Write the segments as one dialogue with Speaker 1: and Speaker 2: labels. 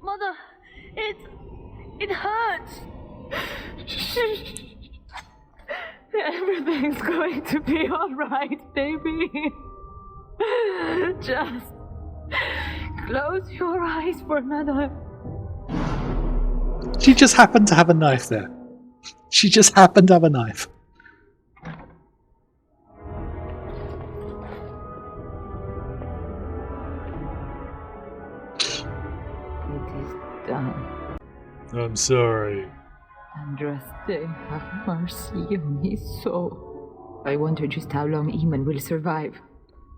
Speaker 1: Mother, it hurts. Everything's going to be alright, baby. Just close your eyes for another.
Speaker 2: She just happened to have a knife there. She just happened to have a knife.
Speaker 1: It is done.
Speaker 2: I'm sorry.
Speaker 1: Andraste, have mercy on his soul. I wonder just how long Eamon will survive,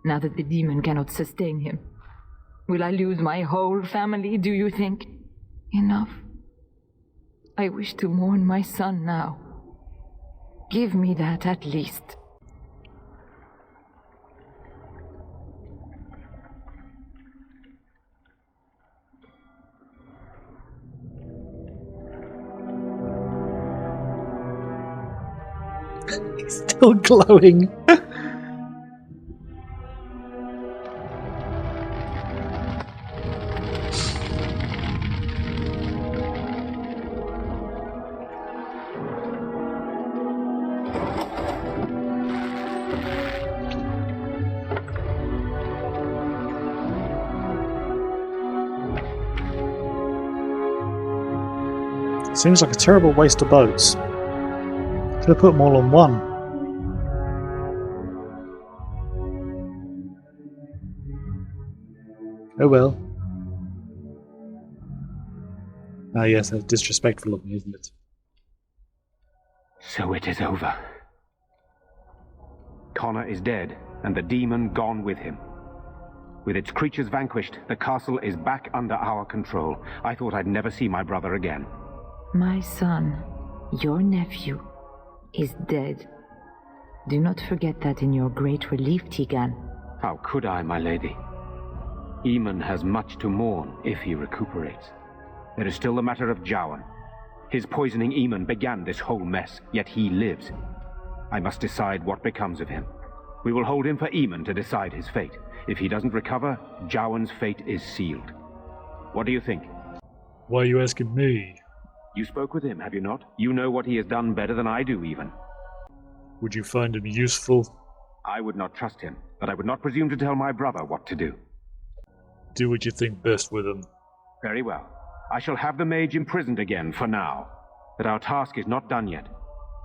Speaker 1: now that the demon cannot sustain him. Will I lose my whole family, do you think? Enough. I wish to mourn my son now. Give me that at least.
Speaker 2: He's still glowing. Seems like a terrible waste of boats. Should have put them all on one. Oh well. Ah yes, that's disrespectful of me, isn't it?
Speaker 3: So it is over. Connor is dead, and the demon gone with him. With its creatures vanquished, the castle is back under our control. I thought I'd never see my brother again.
Speaker 1: My son, your nephew, is dead. Do not forget that in your great relief, Tegan.
Speaker 3: How could I, my lady? Eamon has much to mourn if he recuperates. There is still the matter of Jowan. His poisoning Eamon began this whole mess, yet he lives. I must decide what becomes of him. We will hold him for Eamon to decide his fate. If he doesn't recover, Jowan's fate is sealed. What do you think?
Speaker 2: Why are you asking me?
Speaker 3: You spoke with him, have you not? You know what he has done better than I do, even.
Speaker 2: Would you find him useful?
Speaker 3: I would not trust him, but I would not presume to tell my brother what to do.
Speaker 2: Do what you think best with him.
Speaker 3: Very well. I shall have the mage imprisoned again for now. But our task is not done yet.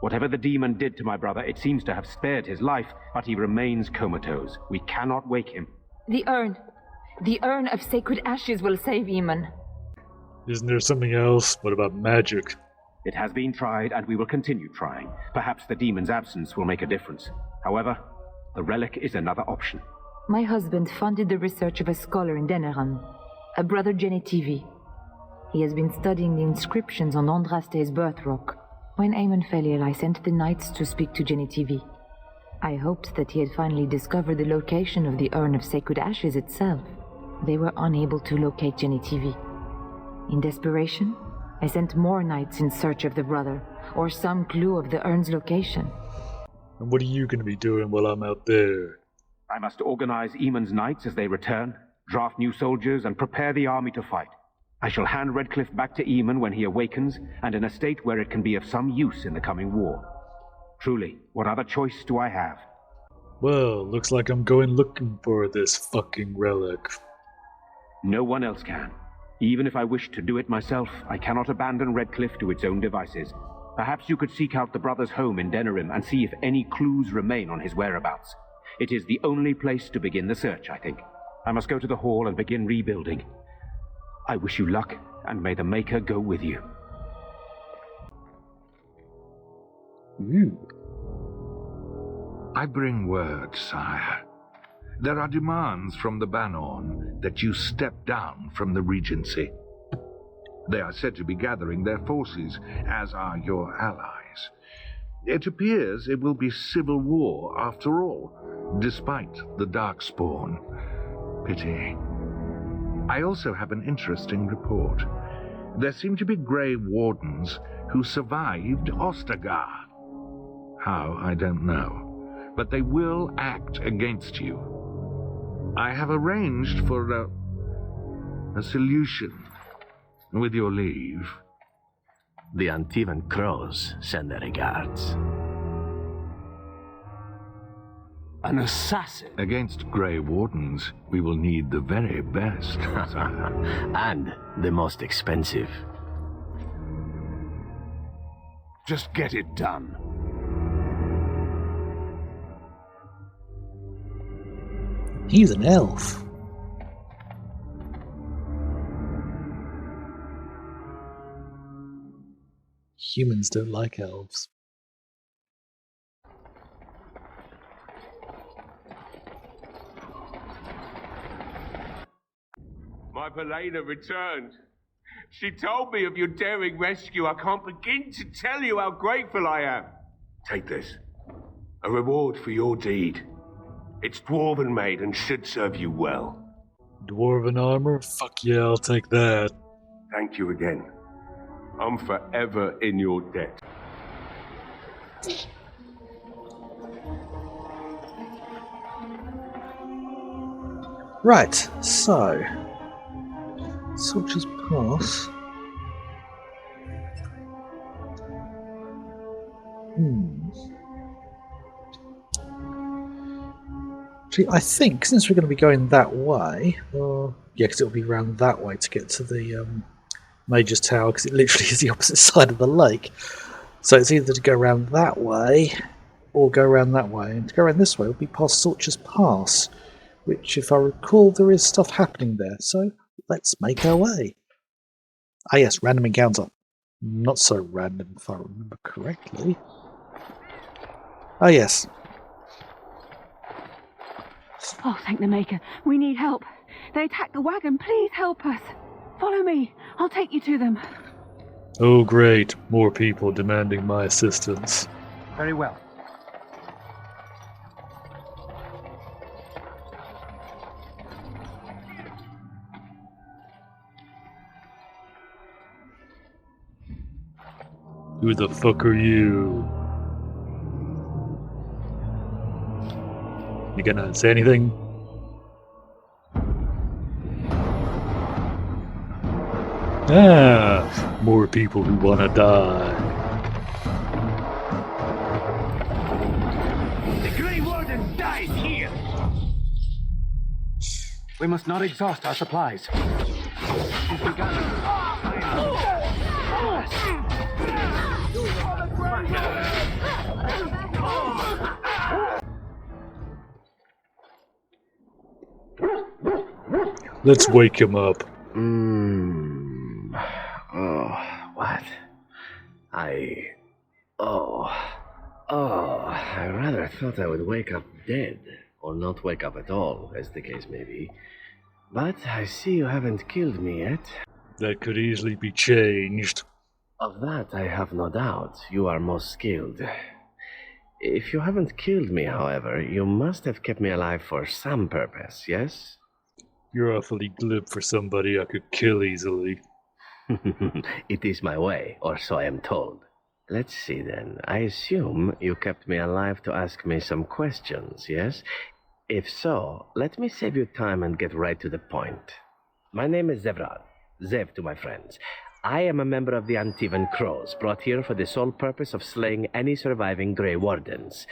Speaker 3: Whatever the demon did to my brother, it seems to have spared his life, but he remains comatose. We cannot wake him.
Speaker 1: The urn. The urn of sacred ashes will save Eamon.
Speaker 2: Isn't there something else? What about magic?
Speaker 3: It has been tried, and we will continue trying. Perhaps the demon's absence will make a difference. However, the relic is another option.
Speaker 1: My husband funded the research of a scholar in Deneran, a brother Genetivi. He has been studying the inscriptions on Andraste's birth rock. When Eamon fell ill, I sent the knights to speak to Genetivi. I hoped that he had finally discovered the location of the urn of sacred ashes itself. They were unable to locate Genetivi. In desperation, I sent more knights in search of the brother, or some clue of the urn's location.
Speaker 2: And what are you going to be doing while I'm out there?
Speaker 3: I must organize Eamon's knights as they return, draft new soldiers, and prepare the army to fight. I shall hand Redcliff back to Eamon when he awakens, and in a state where it can be of some use in the coming war. Truly, what other choice do I have?
Speaker 2: Well, looks like I'm going looking for this fucking relic.
Speaker 3: No one else can. Even if I wish to do it myself, I cannot abandon Redcliff to its own devices. Perhaps you could seek out the brother's home in Denerim and see if any clues remain on his whereabouts. It is the only place to begin the search, I think. I must go to the hall and begin rebuilding. I wish you luck, and may the Maker go with you.
Speaker 4: I bring word, sire. There are demands from the Banorn that you step down from the Regency. They are said to be gathering their forces, as are your allies. It appears it will be civil war after all, despite the Darkspawn. Pity. I also have an interesting report. There seem to be Grey Wardens who survived Ostagar. How, I don't know, but they will act against you. I have arranged for a solution. With your leave.
Speaker 5: The Antivan crows send their regards. An assassin?
Speaker 4: Against Grey Wardens, we will need the very best, sire.
Speaker 5: And the most expensive.
Speaker 3: Just get it done.
Speaker 2: He's an elf. Humans don't like elves.
Speaker 6: My Belena returned. She told me of your daring rescue. I can't begin to tell you how grateful I am. Take this. A reward for your deed. It's dwarven made and should serve you well.
Speaker 2: Dwarven armor? Fuck yeah, I'll take that.
Speaker 6: Thank you again. I'm forever in your debt.
Speaker 2: Right, so Soldier's Pass. Actually, I think since we're going to be going that way, yeah, because it'll be round that way to get to the Major's Tower, because it literally is the opposite side of the lake. So it's either to go around that way or go around that way. And to go around this way will be past Soldier's Pass, which, if I recall, there is stuff happening there. So let's make our way. Ah yes, random encounter. Not so random if I remember correctly. Ah yes.
Speaker 7: Oh, thank the Maker. We need help. They attacked the wagon. Please help us. Follow me. I'll take you to them.
Speaker 2: Oh great, more people demanding my assistance.
Speaker 3: Very well.
Speaker 2: Who the fuck are you? You gonna say anything? Ah, more people who wanna die.
Speaker 3: The Grey Warden dies here! We must not exhaust our supplies. She's begun.
Speaker 2: Let's wake him up.
Speaker 5: Oh, what? I rather thought I would wake up dead, or not wake up at all, as the case may be. But I see you haven't killed me yet.
Speaker 2: That could easily be changed.
Speaker 5: Of that I have no doubt. You are most skilled. If you haven't killed me, however, you must have kept me alive for some purpose, yes?
Speaker 2: You're awfully glib for somebody I could kill easily.
Speaker 5: It is my way, or so I am told. Let's see then. I assume you kept me alive to ask me some questions, yes? If so, let me save you time and get right to the point. My name is Zevrad. Zev to my friends. I am a member of the Antivan Crows, brought here for the sole purpose of slaying any surviving Grey Wardens,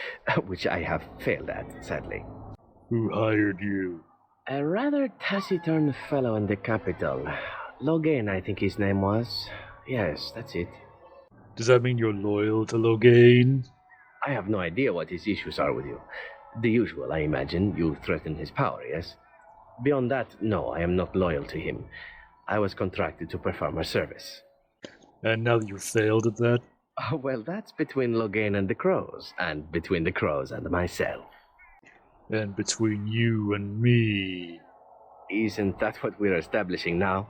Speaker 5: which I have failed at, sadly.
Speaker 2: Who hired you?
Speaker 5: A rather taciturn fellow in the capital. Logain, I think his name was. Yes, that's it.
Speaker 2: Does that mean you're loyal to Logain?
Speaker 5: I have no idea what his issues are with you. The usual, I imagine. You threaten his power, yes? Beyond that, no, I am not loyal to him. I was contracted to perform a service.
Speaker 2: And now that you've failed at that?
Speaker 5: Well, that's between Logain and the Crows, and between the Crows and myself.
Speaker 2: And between you and me?
Speaker 5: Isn't that what we're establishing now?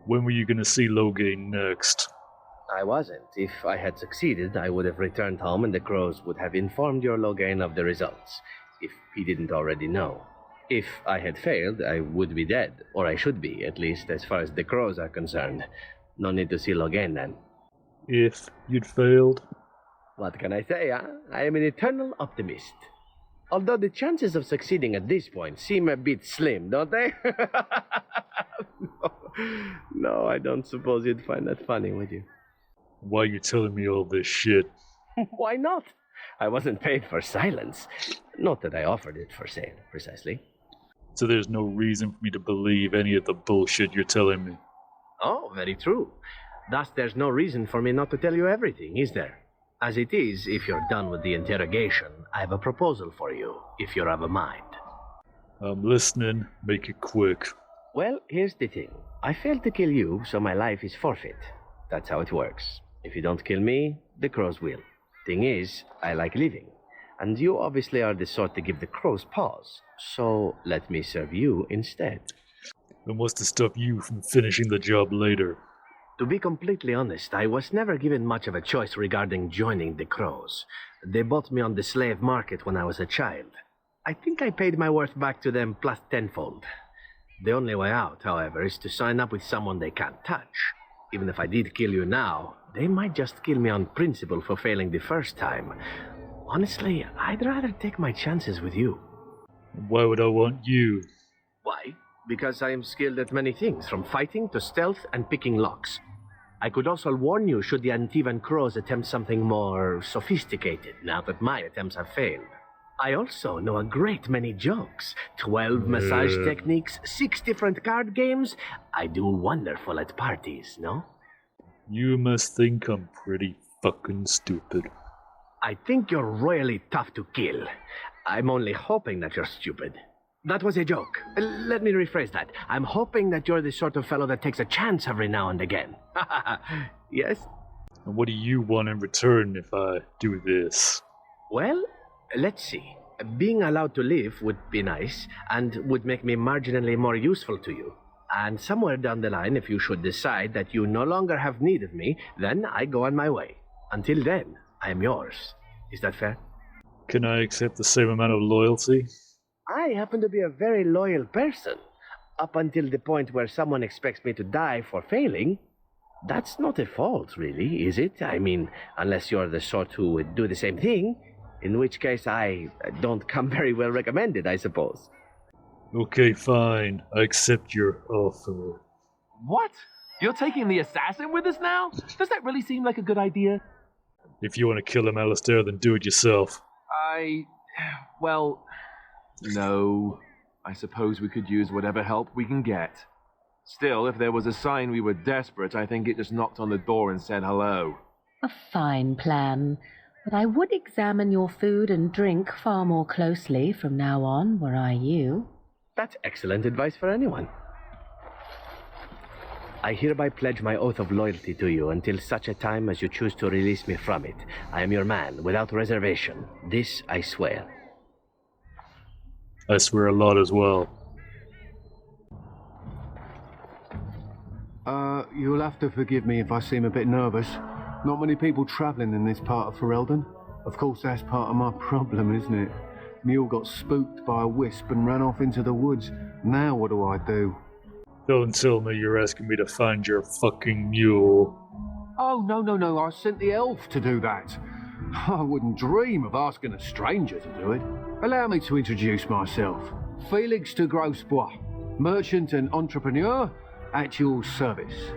Speaker 2: When were you gonna see Logain next?
Speaker 5: I wasn't. If I had succeeded, I would have returned home and the Crows would have informed your Logain of the results, if he didn't already know. If I had failed, I would be dead, or I should be, at least as far as the Crows are concerned. No need to see Logain then.
Speaker 2: If you'd failed?
Speaker 5: What can I say, huh? I am an eternal optimist. Although the chances of succeeding at this point seem a bit slim, don't they? No, I don't suppose you'd find that funny, would you?
Speaker 2: Why are you telling me all this shit?
Speaker 5: Why not? I wasn't paid for silence. Not that I offered it for sale, precisely.
Speaker 2: So there's no reason for me to believe any of the bullshit you're telling me.
Speaker 5: Oh, very true. Thus, there's no reason for me not to tell you everything, is there? As it is, if you're done with the interrogation, I have a proposal for you, if you're of a mind.
Speaker 2: I'm listening. Make it quick.
Speaker 5: Well, here's the thing. I failed to kill you, so my life is forfeit. That's how it works. If you don't kill me, the crows will. Thing is, I like living. And you obviously are the sort to give the crows pause. So let me serve you instead.
Speaker 2: And what's to stop you from finishing the job later?
Speaker 5: To be completely honest, I was never given much of a choice regarding joining the crows. They bought me on the slave market when I was a child. I think I paid my worth back to them plus tenfold. The only way out, however, is to sign up with someone they can't touch. Even if I did kill you now, they might just kill me on principle for failing the first time. Honestly, I'd rather take my chances with you.
Speaker 2: Why would I want you?
Speaker 5: Why? Because I am skilled at many things, from fighting to stealth and picking locks. I could also warn you should the Antivan crows attempt something more sophisticated, now that my attempts have failed. I also know a great many jokes. 12 massage techniques, 6 different card games. I do wonderful at parties, no?
Speaker 2: You must think I'm pretty fucking stupid.
Speaker 5: I think you're royally tough to kill. I'm only hoping that you're stupid. That was a joke. Let me rephrase that. I'm hoping that you're the sort of fellow that takes a chance every now and again. Yes?
Speaker 2: And what do you want in return if I do this?
Speaker 5: Well, let's see. Being allowed to live would be nice, and would make me marginally more useful to you. And somewhere down the line, if you should decide that you no longer have need of me, then I go on my way. Until then, I am yours. Is that fair?
Speaker 2: Can I accept the same amount of loyalty?
Speaker 5: I happen to be a very loyal person. Up until the point where someone expects me to die for failing. That's not a fault, really, is it? I mean, unless you're the sort who would do the same thing. In which case, I don't come very well recommended, I suppose.
Speaker 2: Okay, fine. I accept your offer.
Speaker 8: What? You're taking the assassin with us now? Does that really seem like a good idea?
Speaker 2: If you want to kill him, Alistair, then do it yourself.
Speaker 8: Well, no. I suppose we could use whatever help we can get. Still, if there was a sign we were desperate, I think it just knocked on the door and said hello.
Speaker 9: A fine plan. But I would examine your food and drink far more closely from now on, were I you.
Speaker 5: That's excellent advice for anyone. I hereby pledge my oath of loyalty to you until such a time as you choose to release me from it. I am your man, without reservation. This I swear.
Speaker 2: I swear a lot as well.
Speaker 10: You'll have to forgive me if I seem a bit nervous. Not many people travelling in this part of Ferelden. Of course, that's part of my problem, isn't it? Mule got spooked by a wisp and ran off into the woods. Now what do I do?
Speaker 2: Don't tell me you're asking me to find your fucking mule.
Speaker 10: Oh, no, I sent the elf to do that. I wouldn't dream of asking a stranger to do it. Allow me to introduce myself. Felix de Grosbois, merchant and entrepreneur at your service.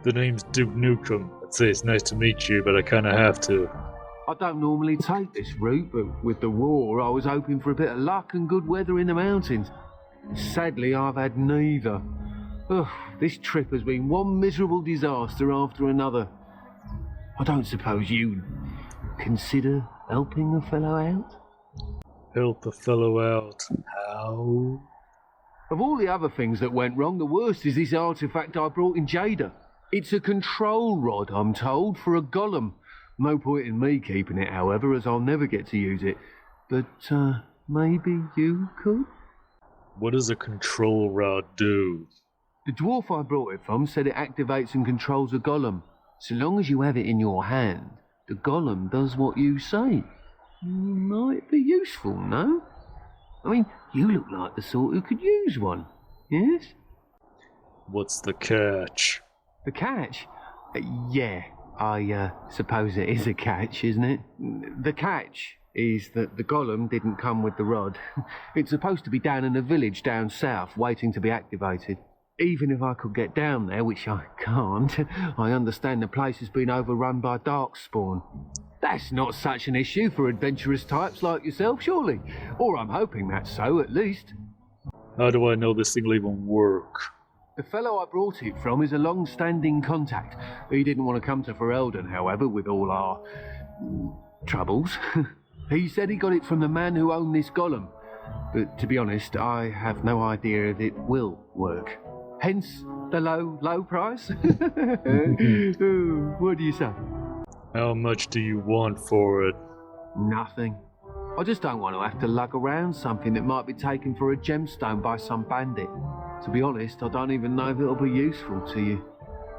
Speaker 2: The name's Duke Nukem. I'd say it's nice to meet you, but I kinda have to.
Speaker 10: I don't normally take this route, but with the war, I was hoping for a bit of luck and good weather in the mountains. Sadly, I've had neither. Ugh, this trip has been one miserable disaster after another. I don't suppose you'd consider helping a fellow out?
Speaker 2: Help a fellow out? How?
Speaker 10: Of all the other things that went wrong, the worst is this artifact I brought in Jada. It's a control rod, I'm told, for a golem. No point in me keeping it, however, as I'll never get to use it. But, maybe you could?
Speaker 2: What does a control rod do?
Speaker 10: The dwarf I brought it from said it activates and controls a golem. So long as you have it in your hand, the golem does what you say. Might be useful, no? I mean, you look like the sort who could use one, yes?
Speaker 2: What's the catch?
Speaker 10: The catch? Yeah, I suppose it is a catch, isn't it? The catch is that the golem didn't come with the rod. It's supposed to be down in a village down south, waiting to be activated. Even if I could get down there, which I can't, I understand the place has been overrun by darkspawn. That's not such an issue for adventurous types like yourself, surely? Or I'm hoping that's so, at least.
Speaker 2: How do I know this thing will even work?
Speaker 10: The fellow I brought it from is a long-standing contact. He didn't want to come to Ferelden, however, with all our troubles. He said he got it from the man who owned this golem. But to be honest, I have no idea if it will work. Hence the low price. Ooh, what do you say?
Speaker 2: How much do you want for it?
Speaker 10: Nothing. I just don't want to have to lug around something that might be taken for a gemstone by some bandit. To be honest, I don't even know if it'll be useful to you.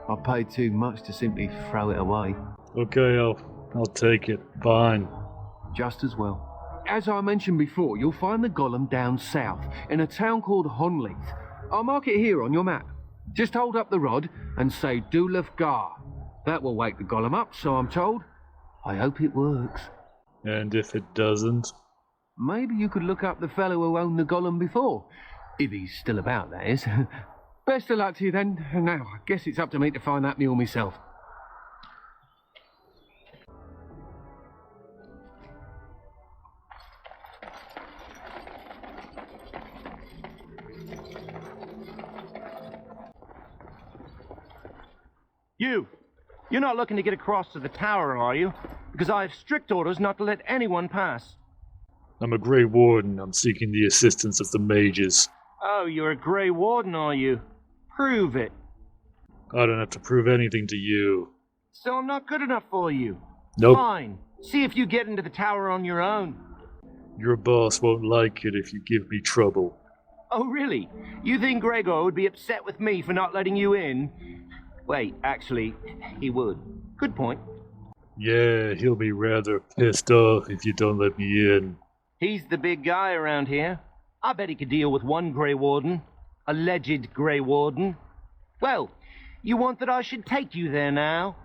Speaker 10: I paid too much to simply throw it away.
Speaker 2: Okay, I'll take it. Fine.
Speaker 10: Just as well. As I mentioned before, you'll find the golem down south, in a town called Honleith. I'll mark it here on your map. Just hold up the rod and say Dulaf Gar. That will wake the golem up, so I'm told. I hope it works.
Speaker 2: And if it doesn't?
Speaker 10: Maybe you could look up the fellow who owned the golem before. If he's still about, that is. Best of luck to you then. Now, I guess it's up to me to find that mule myself.
Speaker 11: You're not looking to get across to the tower, are you? Because I have strict orders not to let anyone pass.
Speaker 2: I'm a Grey Warden. I'm seeking the assistance of the mages.
Speaker 11: Oh, you're a Grey Warden, are you? Prove it.
Speaker 2: I don't have to prove anything to you.
Speaker 11: So I'm not good enough for you?
Speaker 2: Nope.
Speaker 11: Fine. See if you get into the tower on your own.
Speaker 2: Your boss won't like it if you give me trouble.
Speaker 11: Oh, really? You think Gregor would be upset with me for not letting you in? Wait, actually, he would. Good point.
Speaker 2: Yeah, he'll be rather pissed off if you don't let me in.
Speaker 11: He's the big guy around here. I bet he could deal with one Grey Warden. Alleged Grey Warden. Well, you want that I should take you there now?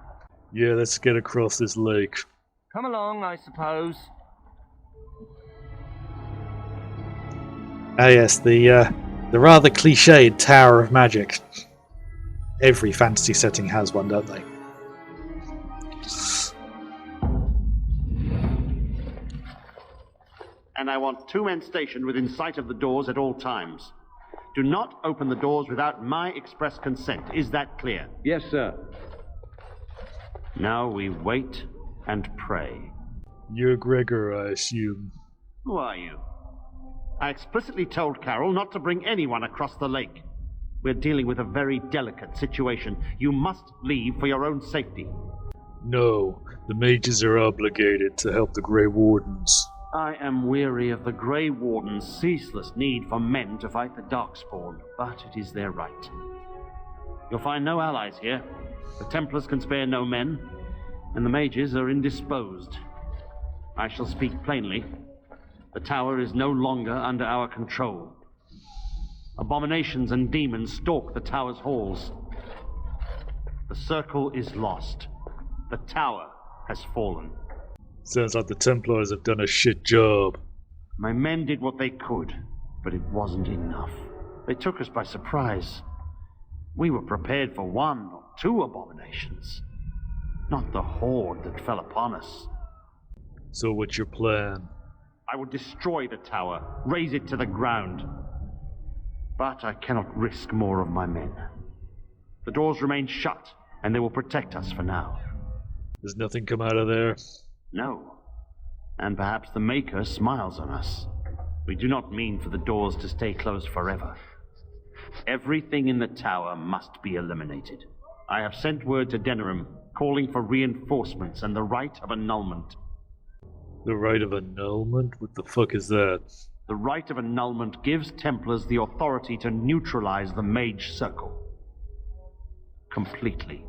Speaker 2: Yeah, let's get across this lake.
Speaker 11: Come along, I suppose.
Speaker 2: Ah yes, the rather cliched Tower of Magic. Every fantasy setting has one, don't they?
Speaker 12: And I want 2 men stationed within sight of the doors at all times. Do not open the doors without my express consent. Is that clear?
Speaker 6: Yes, sir.
Speaker 12: Now we wait and pray.
Speaker 2: You're Gregor, I assume.
Speaker 12: Who are you? I explicitly told Carol not to bring anyone across the lake. We're dealing with a very delicate situation. You must leave for your own safety.
Speaker 2: No, the mages are obligated to help the Grey Wardens.
Speaker 12: I am weary of the Grey Warden's ceaseless need for men to fight the Darkspawn, but it is their right. You'll find no allies here. The Templars can spare no men, and the mages are indisposed. I shall speak plainly. The tower is no longer under our control. Abominations and demons stalk the tower's halls. The circle is lost. The tower has fallen.
Speaker 2: Sounds like the Templars have done a shit job.
Speaker 12: My men did what they could, but it wasn't enough. They took us by surprise. We were prepared for 1 or 2 abominations, not the horde that fell upon us.
Speaker 2: So what's your plan?
Speaker 12: I will destroy the tower, raze it to the ground. But I cannot risk more of my men. The doors remain shut, and they will protect us for now.
Speaker 2: Does nothing come out of there?
Speaker 12: No. And perhaps the Maker smiles on us. We do not mean for the doors to stay closed forever. Everything in the tower must be eliminated. I have sent word to Denerim, calling for reinforcements and the right of annulment.
Speaker 2: The right of annulment? What the fuck is that?
Speaker 12: The right of annulment gives Templars the authority to neutralize the Mage Circle. Completely.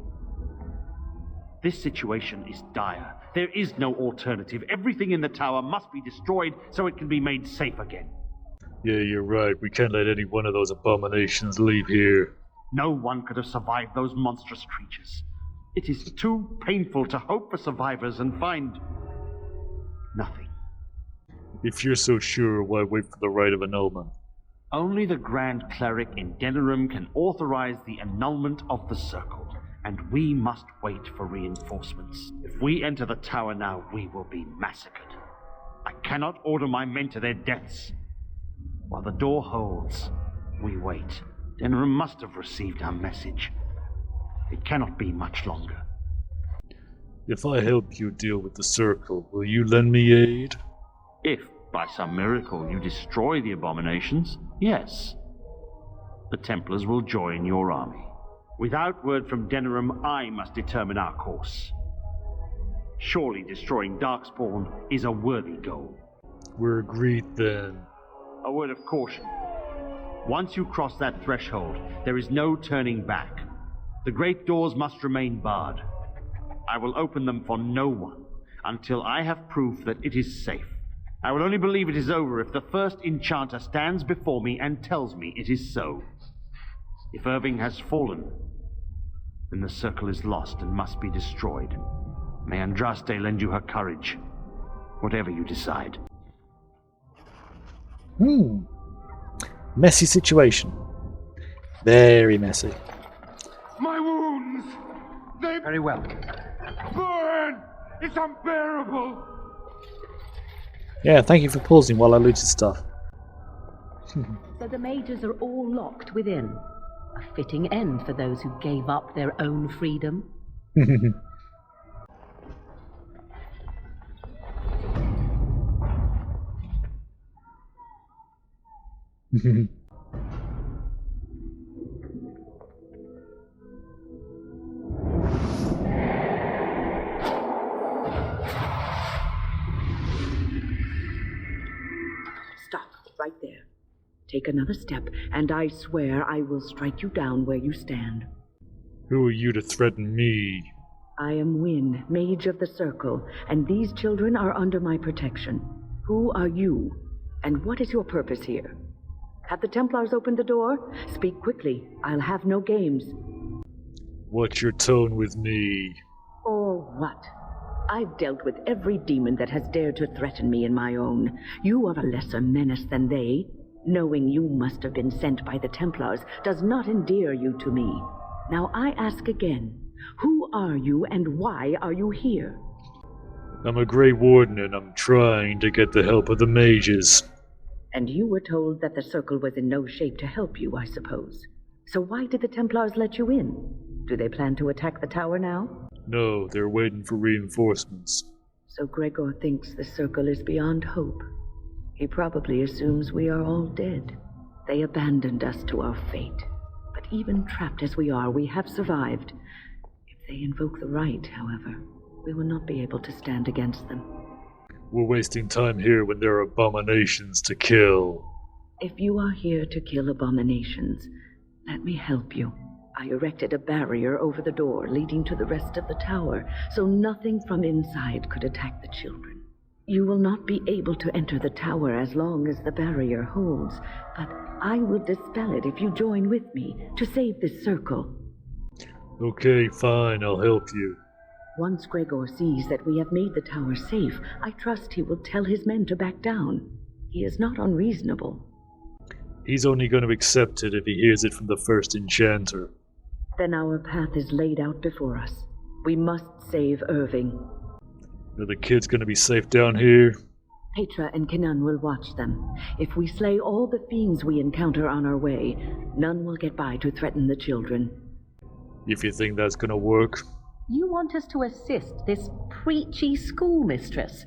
Speaker 12: This situation is dire. There is no alternative. Everything in the tower must be destroyed so it can be made safe again.
Speaker 2: Yeah, you're right. We can't let any one of those abominations leave here.
Speaker 12: No one could have survived those monstrous creatures. It is too painful to hope for survivors and find nothing.
Speaker 2: If you're so sure, why wait for the right of annulment?
Speaker 12: Only the Grand Cleric in Denerim can authorize the annulment of the Circle, and we must wait for reinforcements. If we enter the tower now, we will be massacred. I cannot order my men to their deaths. While the door holds, we wait. Denerim must have received our message. It cannot be much longer.
Speaker 2: If I help you deal with the Circle, will you lend me aid?
Speaker 12: If, by some miracle, you destroy the abominations, yes. The Templars will join your army. Without word from Denerim, I must determine our course. Surely destroying Darkspawn is a worthy goal.
Speaker 2: We're agreed then.
Speaker 12: A word of caution. Once you cross that threshold, there is no turning back. The great doors must remain barred. I will open them for no one until I have proof that it is safe. I will only believe it is over if the first enchanter stands before me and tells me it is so. If Irving has fallen, then the Circle is lost and must be destroyed. May Andraste lend you her courage, whatever you decide.
Speaker 2: Messy situation. Very messy.
Speaker 6: My wounds! They
Speaker 11: Very well.
Speaker 6: burn! It's unbearable!
Speaker 2: Yeah, thank you for pausing while I looted stuff.
Speaker 9: So the mages are all locked within. A fitting end for those who gave up their own freedom.
Speaker 13: Stop, right there. Take another step, and I swear I will strike you down where you stand.
Speaker 2: Who are you to threaten me?
Speaker 13: I am Wynne, Mage of the Circle, and these children are under my protection. Who are you, and what is your purpose here? Have the Templars opened the door? Speak quickly. I'll have no games.
Speaker 2: What's your tone with me?
Speaker 13: Or what? I've dealt with every demon that has dared to threaten me in my own. You are a lesser menace than they. Knowing you must have been sent by the Templars does not endear you to me. Now I ask again, who are you and why are you here?
Speaker 2: I'm a Grey Warden and I'm trying to get the help of the mages.
Speaker 13: And you were told that the Circle was in no shape to help you, I suppose. So why did the Templars let you in? Do they plan to attack the tower now?
Speaker 2: No, they're waiting for reinforcements.
Speaker 13: So Gregor thinks the Circle is beyond hope. He probably assumes we are all dead. They abandoned us to our fate. But even trapped as we are, we have survived. If they invoke the right, however, we will not be able to stand against them.
Speaker 2: We're wasting time here when there are abominations to kill.
Speaker 13: If you are here to kill abominations, let me help you. I erected a barrier over the door leading to the rest of the tower, so nothing from inside could attack the children. You will not be able to enter the tower as long as the barrier holds, but I will dispel it if you join with me to save this circle.
Speaker 2: Okay, fine, I'll help you.
Speaker 13: Once Gregor sees that we have made the tower safe, I trust he will tell his men to back down. He is not unreasonable.
Speaker 2: He's only going to accept it if he hears it from the first enchanter.
Speaker 13: Then our path is laid out before us. We must save Irving.
Speaker 2: Are the kids going to be safe down here?
Speaker 13: Petra and Kenan will watch them. If we slay all the fiends we encounter on our way, none will get by to threaten the children.
Speaker 2: If you think that's going to work.
Speaker 9: You want us to assist this preachy schoolmistress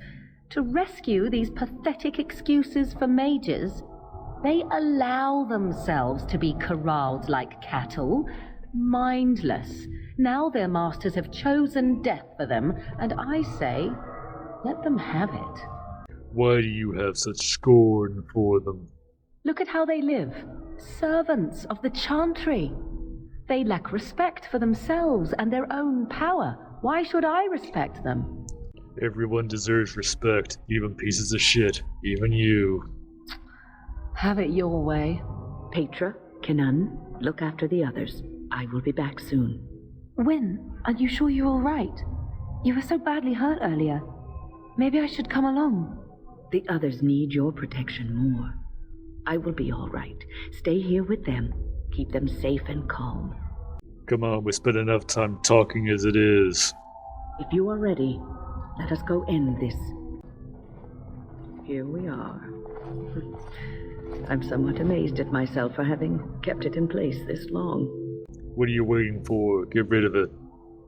Speaker 9: to rescue these pathetic excuses for mages? They allow themselves to be corralled like cattle, mindless. Now their masters have chosen death for them, and I say, let them have it.
Speaker 2: Why do you have such scorn for them?
Speaker 9: Look at how they live. Servants of the Chantry. They lack respect for themselves and their own power. Why should I respect them?
Speaker 2: Everyone deserves respect, even pieces of shit, even you.
Speaker 9: Have it your way.
Speaker 13: Petra, Kenan, look after the others. I will be back soon.
Speaker 7: Wynne, are you sure you're all right? You were so badly hurt earlier. Maybe I should come along.
Speaker 13: The others need your protection more. I will be all right. Stay here with them. Keep them safe and calm.
Speaker 2: Come on, we spent enough time talking as it is.
Speaker 13: If you are ready, let us go end this. Here we are. I'm somewhat amazed at myself for having kept it in place this long.
Speaker 2: What are you waiting for? Get rid of it.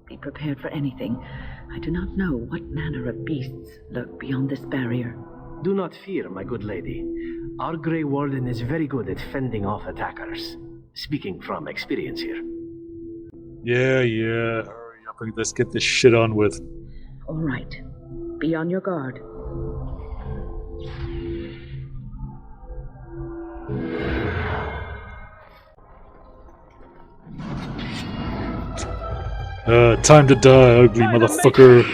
Speaker 13: Be prepared for anything. I do not know what manner of beasts lurk beyond this barrier.
Speaker 5: Do not fear, my good lady. Our Grey Warden is very good at fending off attackers. Speaking from experience here.
Speaker 2: Yeah. Hurry up and let's get this shit on with.
Speaker 13: All right. Be on your guard.
Speaker 2: Time to die, ugly motherfucker.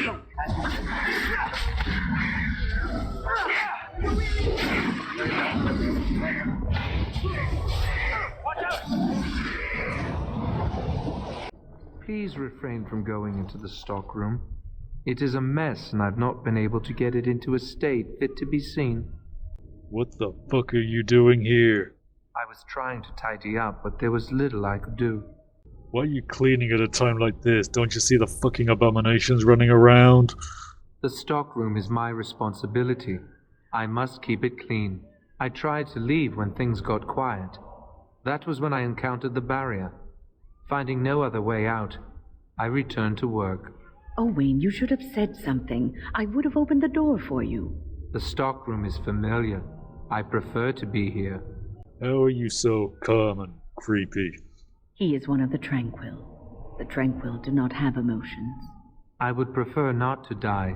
Speaker 14: Please refrain from going into the stockroom. It is a mess, and I've not been able to get it into a state fit to be seen.
Speaker 2: What the fuck are you doing here?
Speaker 14: I was trying to tidy up, but there was little I could do.
Speaker 2: Why are you cleaning at a time like this? Don't you see the fucking abominations running around?
Speaker 14: The stockroom is my responsibility. I must keep it clean. I tried to leave when things got quiet. That was when I encountered the barrier. Finding no other way out, I returned to work.
Speaker 13: Owain, you should have said something. I would have opened the door for you.
Speaker 14: The stockroom is familiar. I prefer to be here.
Speaker 2: How are you so calm and creepy?
Speaker 13: He is one of the Tranquil. The Tranquil do not have emotions.
Speaker 14: I would prefer not to die.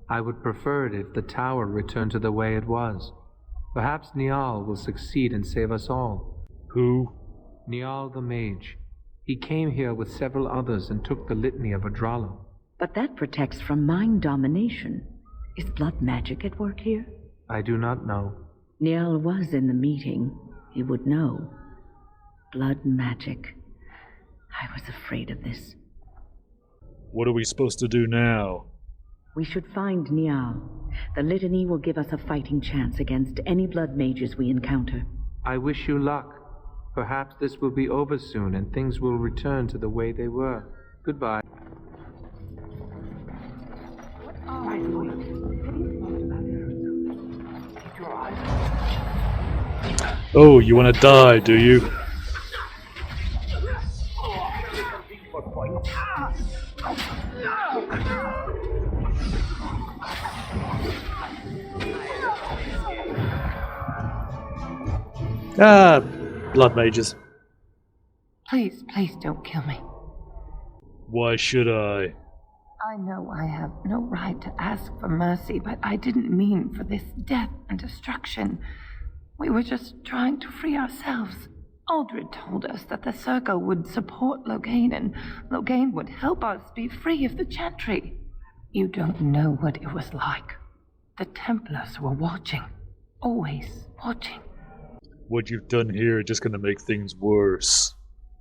Speaker 14: I would prefer it if the tower returned to the way it was. Perhaps Niall will succeed and save us all.
Speaker 2: Who?
Speaker 14: Niall the Mage. He came here with several others and took the litany of Adralo.
Speaker 13: But that protects from mind domination. Is blood magic at work here?
Speaker 14: I do not know.
Speaker 13: Niall was in the meeting. He would know. Blood magic. I was afraid of this.
Speaker 2: What are we supposed to do now?
Speaker 13: We should find Niall. The litany will give us a fighting chance against any blood mages we encounter.
Speaker 14: I wish you luck. Perhaps this will be over soon and things will return to the way they were. Goodbye.
Speaker 2: Oh, you want to die, do you? Blood mages.
Speaker 1: Please don't kill me.
Speaker 2: Why should I?
Speaker 1: I know I have no right to ask for mercy, but I didn't mean for this death and destruction. We were just trying to free ourselves. Aldred told us that the Circle would support Loghain, and Loghain would help us be free of the Chantry. You don't know what it was like. The Templars were watching. Always watching.
Speaker 2: What you've done here is just going to make things worse.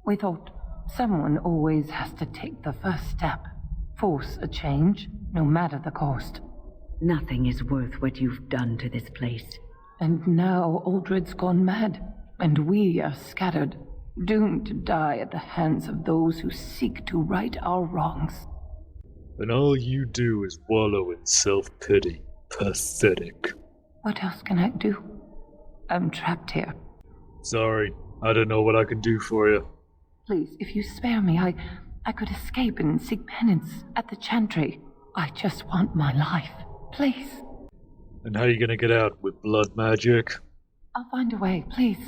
Speaker 1: We thought someone always has to take the first step. Force a change, no matter the cost.
Speaker 13: Nothing is worth what you've done to this place.
Speaker 1: And now Aldred's gone mad, and we are scattered, doomed to die at the hands of those who seek to right our wrongs.
Speaker 2: And all you do is wallow in self-pity. Pathetic.
Speaker 1: What else can I do? I'm trapped here.
Speaker 2: Sorry, I don't know what I can do for you.
Speaker 1: Please, if you spare me, I could escape and seek penance at the Chantry. I just want my life. Please.
Speaker 2: And how are you gonna get out? With blood magic?
Speaker 1: I'll find a way, please.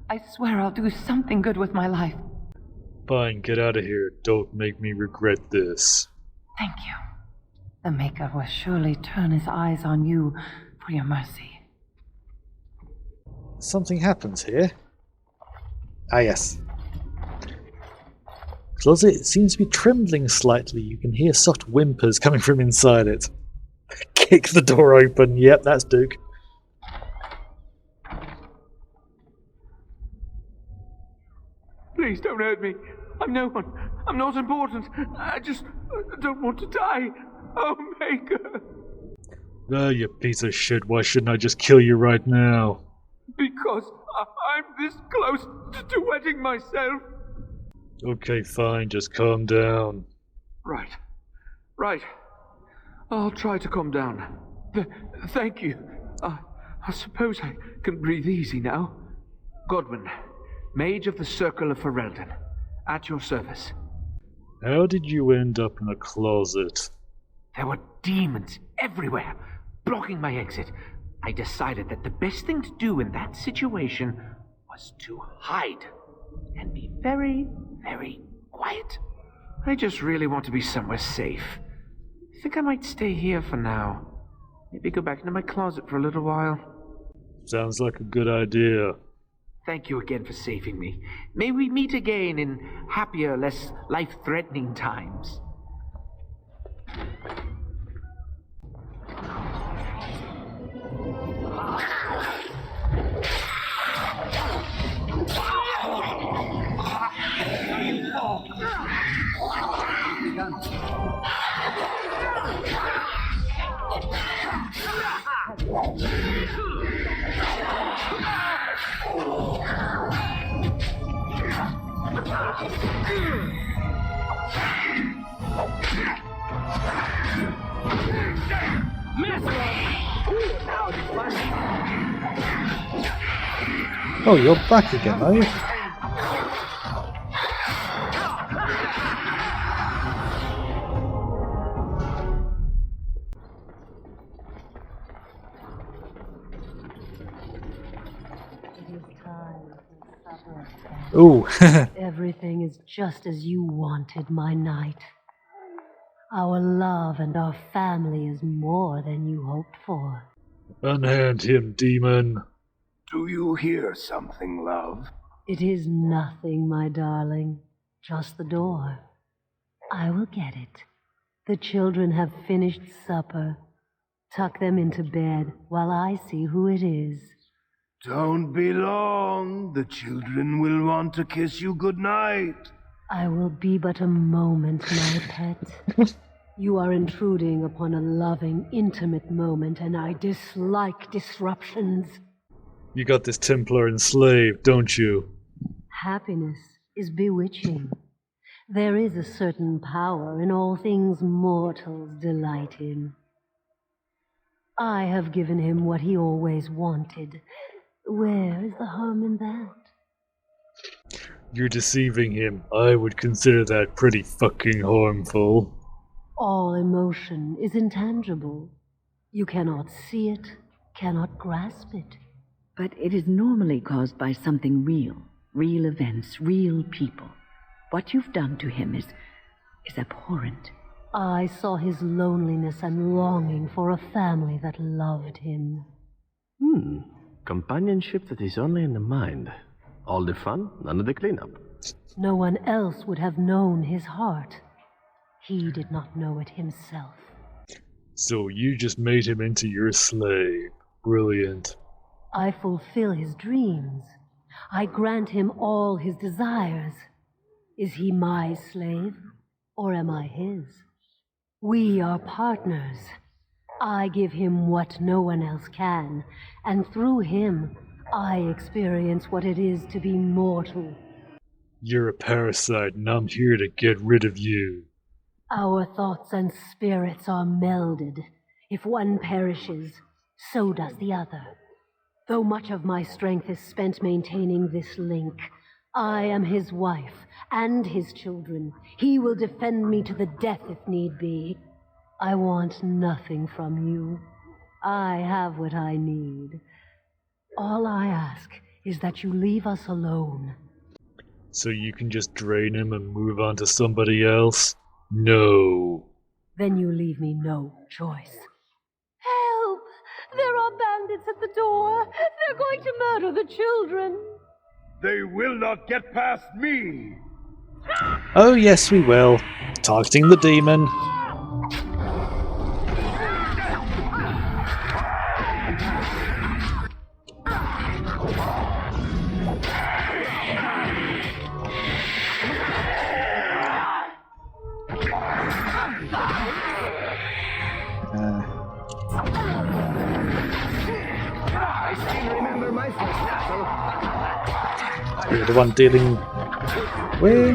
Speaker 1: I swear I'll do something good with my life.
Speaker 2: Fine, get out of here. Don't make me regret this.
Speaker 1: Thank you. The Maker will surely turn his eyes on you for your mercy.
Speaker 2: Something happens here. Ah, yes. Closet seems to be trembling slightly. You can hear soft whimpers coming from inside it. Kick the door open. Yep, that's Duke.
Speaker 8: Please don't hurt me. I'm no one. I'm not important. I don't want to die. Oh, Maker.
Speaker 2: Oh, you piece of shit. Why shouldn't I just kill you right now?
Speaker 8: Because I'm this close to wetting myself.
Speaker 2: Okay, fine, just calm down.
Speaker 8: Right. I'll try to calm down. Thank you. I suppose I can breathe easy now. Godwin, Mage of the Circle of Ferelden, at your service.
Speaker 2: How did you end up in a closet?
Speaker 10: There were demons everywhere, blocking my exit. I decided that the best thing to do in that situation was to hide and be very, very quiet. I just really want to be somewhere safe. I think I might stay here for now. Maybe go back into my closet for a little while.
Speaker 2: Sounds like a good idea.
Speaker 10: Thank you again for saving me. May we meet again in happier, less life-threatening times.
Speaker 2: Oh, you're back again, are you? Ooh.
Speaker 15: Everything is just as you wanted, my knight. Our love and our family is more than you hoped for.
Speaker 2: Unhand him, demon.
Speaker 6: Do you hear something, love?
Speaker 15: It is nothing, my darling. Just the door. I will get it. The children have finished supper. Tuck them into bed while I see who it is.
Speaker 6: Don't be long. The children will want to kiss you goodnight.
Speaker 15: I will be but a moment, my pet. You are intruding upon a loving, intimate moment, and I dislike disruptions.
Speaker 2: You got this Templar enslaved, don't you?
Speaker 15: Happiness is bewitching. There is a certain power in all things mortals delight in. I have given him what he always wanted. Where is the harm in that?
Speaker 2: You're deceiving him. I would consider that pretty fucking harmful.
Speaker 15: All emotion is intangible. You cannot see it, cannot grasp it.
Speaker 13: But it is normally caused by something real. Real events, real people. What you've done to him is abhorrent.
Speaker 15: I saw his loneliness and longing for a family that loved him.
Speaker 5: Companionship that is only in the mind. All the fun, none of the cleanup.
Speaker 15: No one else would have known his heart. He did not know it himself.
Speaker 2: So you just made him into your slave. Brilliant.
Speaker 15: I fulfill his dreams. I grant him all his desires. Is he my slave, or am I his? We are partners. I give him what no one else can, and through him, I experience what it is to be mortal.
Speaker 2: You're a parasite, and I'm here to get rid of you.
Speaker 15: Our thoughts and spirits are melded. If one perishes, so does the other. Though much of my strength is spent maintaining this link, I am his wife and his children. He will defend me to the death if need be. I want nothing from you. I have what I need. All I ask is that you leave us alone.
Speaker 2: So you can just drain him and move on to somebody else? No.
Speaker 15: Then you leave me no choice.
Speaker 7: Help! There are bandits at the door. They're going to murder the children.
Speaker 6: They will not get past me.
Speaker 2: Oh yes, we will. Targeting the demon.
Speaker 11: I still remember my first battle.
Speaker 2: You're the one dealing with.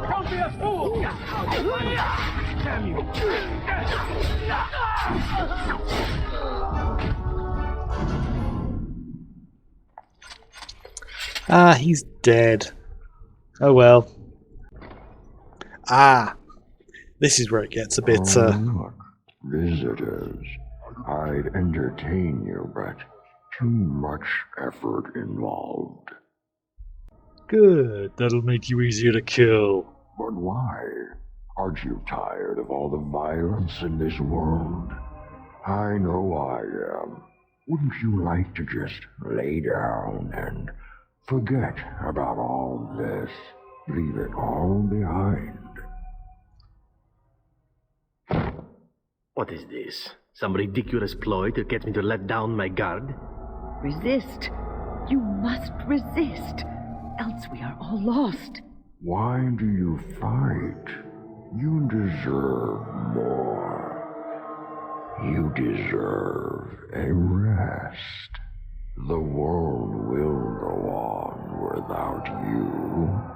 Speaker 6: Don't be a fool! Damn you!
Speaker 2: Ah, he's dead. Oh well. Ah, this is where it gets a bit.
Speaker 16: Look, visitors. I'd entertain you, but too much effort involved.
Speaker 2: Good. That'll make you easier to kill.
Speaker 16: But why? Aren't you tired of all the violence in this world? I know I am. Wouldn't you like to just lay down and forget about all this? Leave it all behind.
Speaker 5: What is this? Some ridiculous ploy to get me to let down my guard?
Speaker 13: Resist. You must resist, else we are all lost.
Speaker 16: Why do you fight? You deserve more. You deserve a rest. The world will go on without you.